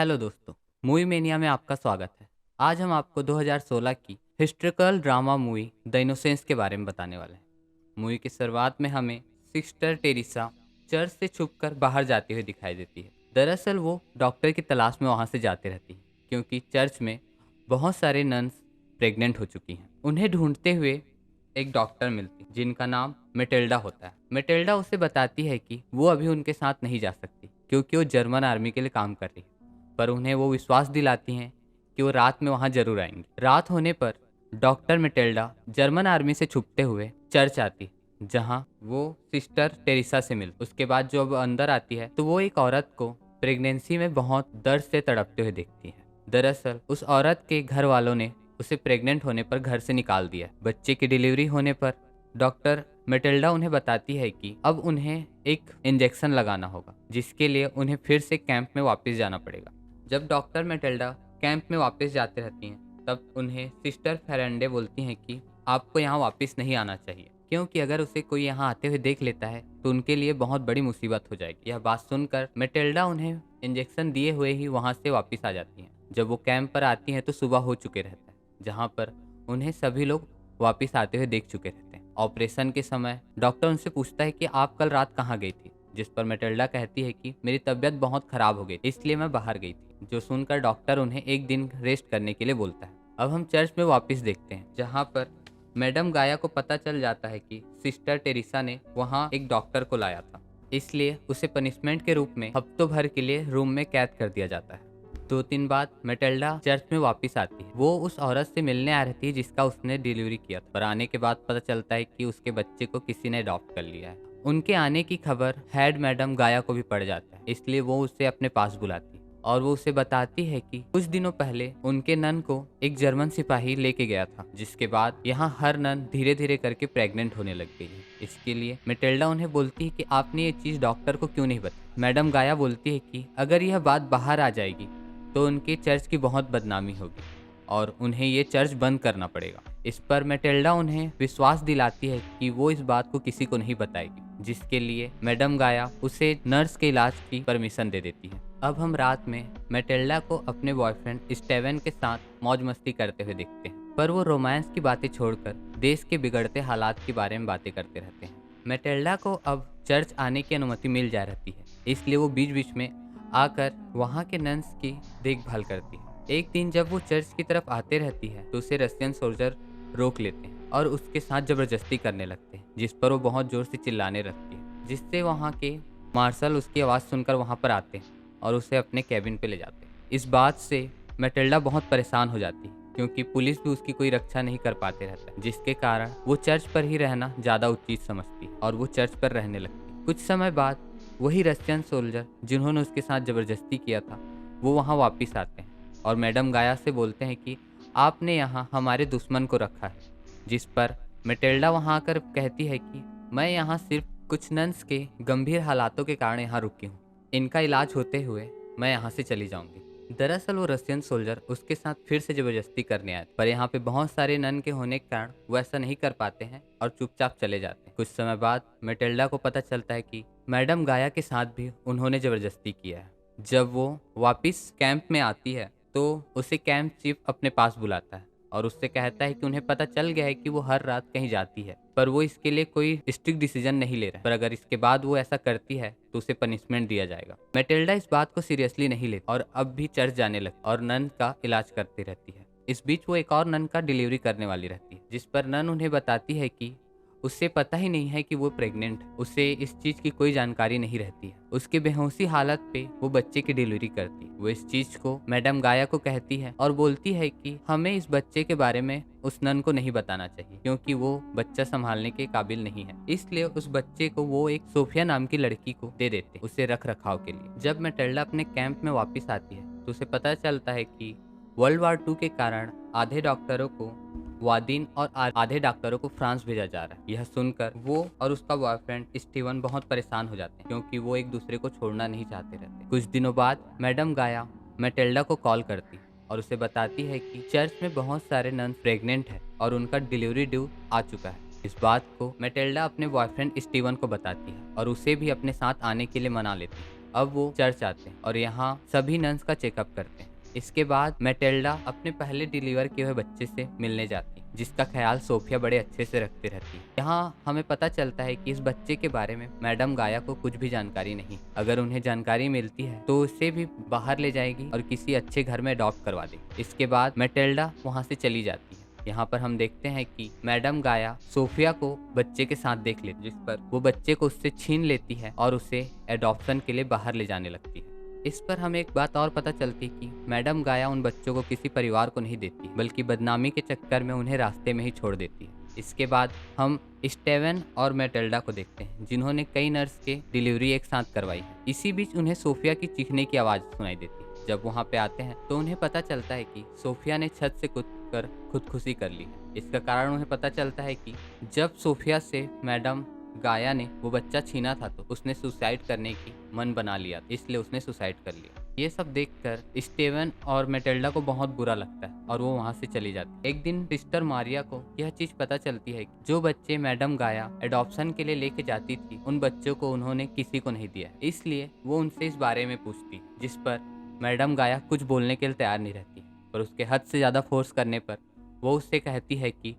Hello दोस्तों, movie mania में आपका स्वागत है। आज हम आपको 2016 की historical drama movie the innocence के बारे में बताने वाले हैं। मूवी की शुरुआत में हमें सिस्टर टेरेसा चर्च से छुपकर बाहर जाती हुई दिखाई देती है। दरअसल वो डॉक्टर की तलाश में वहाँ से जाते रहती है क्योंकि चर्च में बहुत सारे नन्स प्रेग्नेंट हो चुकी हैं। उन्हें ढूंढते हुए एक डॉक्टर मिलती है जिनका नाम मेटिल्डा होता है। मेटिल्डा उसे बताती है कि वो अभी उनके साथ नहीं जा सकती क्योंकि वो जर्मन आर्मी के लिए काम कर रही है, पर उन्हें वो विश्वास दिलाती हैं कि वो रात में वहाँ जरूर आएंगी। रात होने पर डॉक्टर मेटिल्डा जर्मन आर्मी से छुपते हुए चर्च आती जहाँ वो सिस्टर टेरेसा से मिल। उसके बाद जब अंदर आती है तो वो एक औरत को प्रेगनेंसी में बहुत दर्द से तड़पते हुए देखती है। दरअसल उस औरत के घर वालों ने उसे प्रेग्नेंट होने पर घर से निकाल दिया। बच्चे की डिलीवरी होने पर डॉक्टर मेटिल्डा उन्हें बताती है कि अब उन्हें एक इंजेक्शन लगाना होगा जिसके लिए उन्हें फिर से कैंप में वापस जाना पड़ेगा। जब डॉक्टर मेटिल्डा कैंप में वापस जाते रहती हैं तब उन्हें सिस्टर फेरेंडे बोलती हैं कि आपको यहाँ वापस नहीं आना चाहिए क्योंकि अगर उसे कोई यहाँ आते हुए देख लेता है तो उनके लिए बहुत बड़ी मुसीबत हो जाएगी। यह बात सुनकर मेटिल्डा उन्हें इंजेक्शन दिए हुए ही वहाँ से वापस आ जाती हैं। जब वो कैंप पर आती हैं तो सुबह हो चुके रहता है जहाँ पर उन्हें सभी लोग वापस आते हुए देख चुके रहते हैं। ऑपरेशन के समय डॉक्टर उनसे पूछता है कि आप कल रात कहाँ गई थी, जिस पर मेटिल्डा कहती है कि मेरी तबीयत बहुत खराब हो गई इसलिए मैं बाहर गई थी। जो सुनकर डॉक्टर उन्हें एक दिन रेस्ट करने के लिए बोलता है। अब हम चर्च में वापस देखते हैं जहाँ पर मैडम गाया को पता चल जाता है कि सिस्टर टेरेसा ने वहाँ एक डॉक्टर को लाया था, इसलिए उसे पनिशमेंट के रूप में हफ्तों भर के लिए रूम में कैद कर दिया जाता है। 2 दिन बाद मेटिल्डा चर्च में वापस आती है। वो उस औरत से मिलने आ रही थी जिसका उसने डिलीवरी किया था, पर आने के बाद पता चलता है कि उसके बच्चे को किसी ने अडॉप्ट कर लिया है। उनके आने की खबर हेड मैडम गाया को भी पड़ जाता है, इसलिए वो उसे अपने पास बुलाती है और वो उसे बताती है कि कुछ दिनों पहले उनके नन को एक जर्मन सिपाही लेके गया था, जिसके बाद यहाँ हर नन धीरे धीरे करके प्रेग्नेंट होने लग गई है। इसके लिए मेटिल्डा उन्हें बोलती है कि आपने ये चीज डॉक्टर को क्यों नहीं बताई। मैडम गाया बोलती है कि अगर यह बात बाहर आ जाएगी तो उनके चर्च की बहुत बदनामी होगी और उन्हें ये चर्च बंद करना पड़ेगा। इस पर मेटिल्डा उन्हें विश्वास दिलाती है कि वो इस बात को किसी को नहीं बताएगी, जिसके लिए मैडम गाया उसे नर्स के इलाज की परमिशन दे देती है। अब हम रात में मेटिल्डा को अपने बॉयफ्रेंड स्टेवन के साथ मौज मस्ती करते हुए देखते हैं, पर वो रोमांस की बातें छोड़कर देश के बिगड़ते हालात के बारे में बातें करते रहते हैं। मेटिल्डा को अब चर्च आने की अनुमति मिल जा रहती है, इसलिए वो बीच बीच में आकर वहाँ के नन्स की देखभाल करती है। एक दिन जब वो चर्च की तरफ आते रहती है तो उसे रशियन सोल्जर रोक लेते हैं और उसके साथ जबरदस्ती करने लगते हैं, जिस पर वो बहुत जोर से चिल्लाने लगती है, जिससे वहाँ के मार्शल उसकी आवाज़ सुनकर वहाँ पर आते हैं और उसे अपने कैबिन पे ले जाते हैं। इस बात से मेटिल्डा बहुत परेशान हो जाती है क्योंकि पुलिस भी उसकी कोई रक्षा नहीं कर पाते रहता है, जिसके कारण वो चर्च पर ही रहना ज़्यादा उचित समझती है और वो चर्च पर रहने लगती है। कुछ समय बाद वही रशियन सोल्जर जिन्होंने उसके साथ जबरदस्ती किया था वो वहाँ वापस आते हैं और मैडम गाया से बोलते हैं कि आपने यहाँ हमारे दुश्मन को रखा है, जिस पर मेटिल्डा वहाँ आकर कहती है कि मैं यहाँ सिर्फ कुछ नन्स के गंभीर हालातों के कारण यहाँ रुकी हूँ, इनका इलाज होते हुए मैं यहाँ से चली जाऊंगी। दरअसल वो रशियन सोल्जर उसके साथ फिर से जबरदस्ती करने आए, पर यहाँ पे बहुत सारे नन के होने के कारण वो ऐसा नहीं कर पाते हैं और चुपचाप चले जाते हैं। कुछ समय बाद मेटिल्डा को पता चलता है कि मैडम गाया के साथ भी उन्होंने जबरदस्ती किया है। जब वो वापस कैंप में आती है तो उसे कैंप चीफ अपने पास बुलाता है और उससे कहता है कि उन्हें पता चल गया है कि वो हर रात कहीं जाती है, पर वो इसके लिए कोई स्ट्रिक्ट डिसीजन नहीं ले रहा, पर अगर इसके बाद वो ऐसा करती है तो उसे पनिशमेंट दिया जाएगा। मेटिल्डा इस बात को सीरियसली नहीं लेती और अब भी चर्च जाने लगती और नन का इलाज करती रहती है। इस बीच वो एक और नन का डिलीवरी करने वाली रहती है, जिस पर नन उन्हें बताती है कि उसे पता ही नहीं है कि वो प्रेग्नेंट है, उसे इस चीज की कोई जानकारी नहीं रहती है। उसके बेहोशी हालत पे वो बच्चे की डिलीवरी करती है। वो इस चीज को मैडम गाया को कहती है और बोलती है कि हमें इस बच्चे के बारे में उस नन को नहीं बताना चाहिए क्योंकि वो बच्चा संभालने के काबिल नहीं है, इसलिए उस बच्चे को वो एक सोफिया नाम की लड़की को दे देते उसे रख रखाव के लिए। जब मेटिल्डा अपने कैंप में वापस आती है तो उसे पता चलता है कि वर्ल्ड वार 2 के कारण आधे डॉक्टरों को वादिन और आधे डॉक्टरों को फ्रांस भेजा जा रहा है। यह सुनकर वो और उसका बॉयफ्रेंड स्टीवन बहुत परेशान हो जाते हैं क्योंकि वो एक दूसरे को छोड़ना नहीं चाहते रहते। कुछ दिनों बाद मैडम गाया मेटिल्डा को कॉल करती और उसे बताती है कि चर्च में बहुत सारे नन प्रेग्नेंट है और उनका डिलीवरी ड्यू आ चुका है। इस बात को मेटिल्डा अपने बॉयफ्रेंड स्टीवन को बताती है और उसे भी अपने साथ आने के लिए मना लेती है। अब वो चर्च आते हैं और यहाँ सभी नन्स का चेकअप करते हैं। इसके बाद मैटिल्डा अपने पहले डिलीवर किए हुए बच्चे से मिलने जाती है, जिसका ख्याल सोफिया बड़े अच्छे से रखती रहती है। यहाँ हमें पता चलता है कि इस बच्चे के बारे में मैडम गाया को कुछ भी जानकारी नहीं। अगर उन्हें जानकारी मिलती है तो उसे भी बाहर ले जाएगी और किसी अच्छे घर में अडॉप्ट करवा देगी। इसके बाद मैटिल्डा वहाँ से चली जाती है। यहाँ पर हम देखते हैं कि मैडम गाया सोफिया को बच्चे के साथ देख लेती है, जिस पर वो बच्चे को उससे छीन लेती है और उसे एडॉप्शन के लिए बाहर ले जाने लगती है। इस पर हमें एक बात और पता चलती कि मैडम गाया उन बच्चों को किसी परिवार को नहीं देती, बल्कि बदनामी के चक्कर में उन्हें रास्ते में ही छोड़ देती है। इसके बाद हम स्टेवन और मैटिल्डा को देखते हैं, जिन्होंने कई नर्स के डिलीवरी एक साथ करवाई है। इसी बीच उन्हें सोफिया की चीखने की आवाज़ सुनाई देती है। जब वहाँ पे आते हैं तो उन्हें पता चलता है कि सोफिया ने छत से कूद कर खुदकुशी कर ली है। इसका कारण उन्हें पता चलता है कि जब सोफिया से मैडम गाया ने वो बच्चा छीना था तो उसने सुसाइड करने की मन बना लिया, इसलिए उसने सुसाइड कर लिया। ये सब देखकर स्टीवन और मैटिल्डा को बहुत बुरा लगता है और वो वहाँ से चली जाती है। एक दिन सिस्टर मारिया को यह चीज पता चलती है कि जो बच्चे मैडम गाया एडॉप्शन के लिए लेके जाती थी, उन बच्चों को उन्होंने किसी को नहीं दिया, इसलिए वो उनसे इस बारे में पूछती, जिस पर मैडम गाया कुछ बोलने के लिए तैयार नहीं रहती। पर उसके हद से ज्यादा फोर्स करने पर वो उससे कहती है कि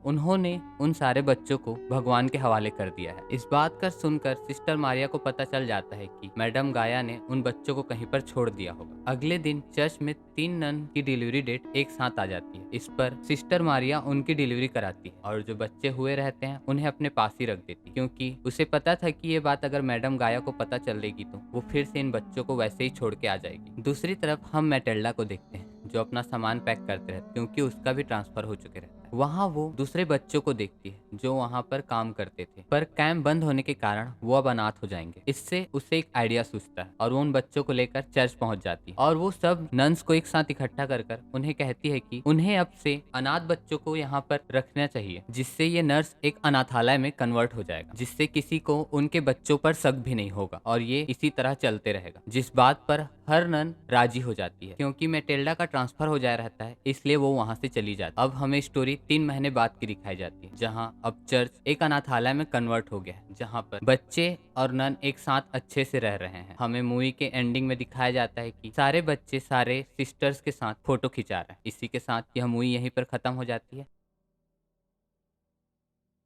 उन्होंने उन सारे बच्चों को भगवान के हवाले कर दिया है। इस बात का सुनकर सिस्टर मारिया को पता चल जाता है कि मैडम गाया ने उन बच्चों को कहीं पर छोड़ दिया होगा। अगले दिन चर्च में 3 नन की डिलीवरी डेट एक साथ आ जाती है। इस पर सिस्टर मारिया उनकी डिलीवरी कराती है और जो बच्चे हुए रहते हैं उन्हें अपने पास ही रख देती, क्योंकि उसे पता था कि ये बात अगर मैडम गाया को पता चलेगी तो वो फिर से इन बच्चों को वैसे ही छोड़ के आ जाएगी। दूसरी तरफ हम मैटिल्डा को देखते हैं, जो अपना सामान पैक करते रहते, क्योंकि उसका भी ट्रांसफर हो चुके रहता है। वहाँ वो दूसरे बच्चों को देखती है जो वहाँ पर काम करते थे, पर कैंप बंद होने के कारण वो अब अनाथ हो जाएंगे। इससे उसे एक आइडिया सूझता है और वो उन बच्चों को लेकर चर्च पहुंच जाती है और वो सब नन्स को एक साथ इकट्ठा कर कर उन्हें कहती है कि उन्हें अब से अनाथ बच्चों को यहाँ पर रखना चाहिए, जिससे ये नर्स एक अनाथालय में कन्वर्ट हो जाएगा, जिससे किसी को उनके बच्चों पर शक भी नहीं होगा और ये इसी तरह चलते रहेगा। जिस बात पर हर नन राजी हो जाती है, क्योंकि मैटिल्डा का ट्रांसफर हो जाया रहता है, इसलिए वो वहाँ से चली जाती है। अब हमें स्टोरी 3 महीने बाद की दिखाई जाती है, जहाँ अब चर्च एक अनाथालय में कन्वर्ट हो गया है, जहाँ पर बच्चे और नन एक साथ अच्छे से रह रहे हैं। हमें मूवी के एंडिंग में दिखाया जाता है कि सारे बच्चे सारे सिस्टर्स के साथ फोटो खिंचा रहे हैं। इसी के साथ यह मूवी यहीं पर खत्म हो जाती है।